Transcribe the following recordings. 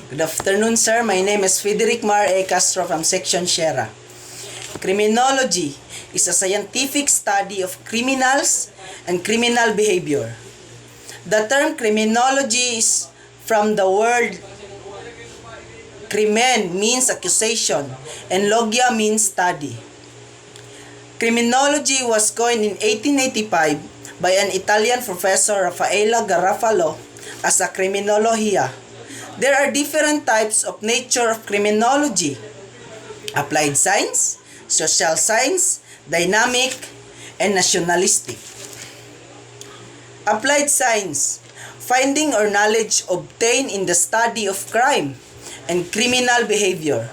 Good afternoon, sir. My name is Frederick Mar A. Castro from Section Sierra. Criminology is a scientific study of criminals and criminal behavior. The term criminology is from the word crimen means accusation and logia means study. Criminology was coined in 1885 by an Italian professor, Raffaella Garofalo, as a criminologia. There are different types of nature of criminology: applied science, social science, dynamic, and nationalistic. Applied science, finding or knowledge obtained in the study of crime and criminal behavior.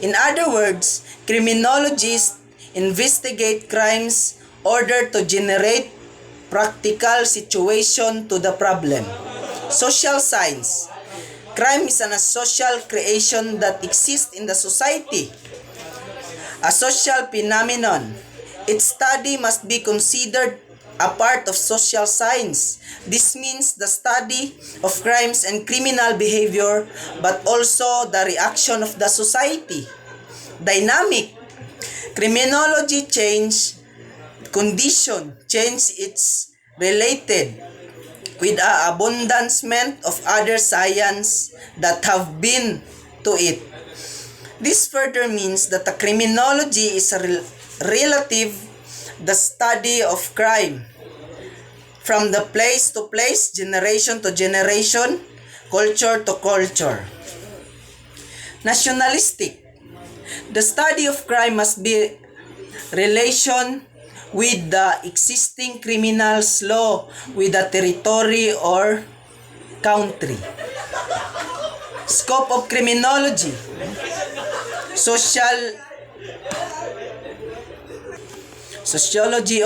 In other words, criminologists investigate crimes in order to generate practical situation to the problem. Social science, crime is a social creation that exists in the society, a social phenomenon. Its study must be considered a part of social science. This means the study of crimes and criminal behavior, but also the reaction of the society. Dynamic, criminology change its related with the abundance of other science that have been to it. This further means that the criminology is a relative, the study of crime, from the place to place, generation to generation, culture to culture. Nationalistic, the study of crime must be relation with the existing criminal's law with the territory or country. Scope of criminology: sociology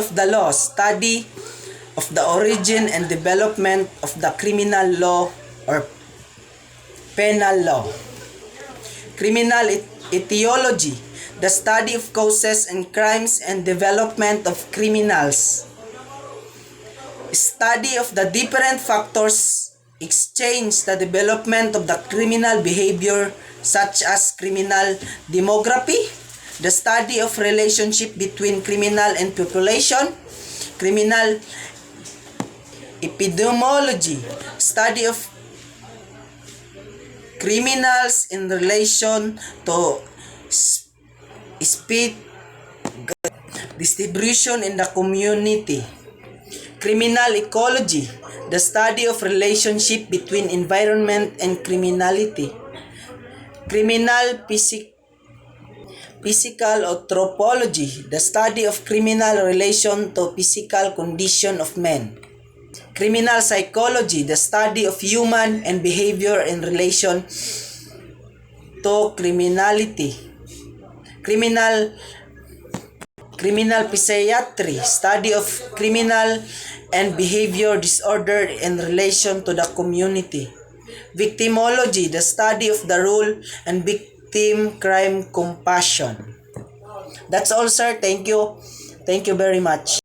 of the law, study of the origin and development of the criminal law or penal law. Criminal etiology, the study of causes and crimes and development of criminals. Study of the different factors exchange the development of the criminal behavior, such as criminal demography, the study of relationship between criminal and population. Criminal epidemiology, study of criminals in relation to speed distribution in the community. Criminal ecology, the study of relationship between environment and criminality. Criminal physical anthropology, the study of criminal relation to physical condition of men. Criminal psychology, the study of human and behavior in relation to criminality. Criminal psychiatry, study of criminal and behavior disorder in relation to the community. Victimology, the study of the role and victim crime compassion. That's all, sir. Thank you. Thank you very much.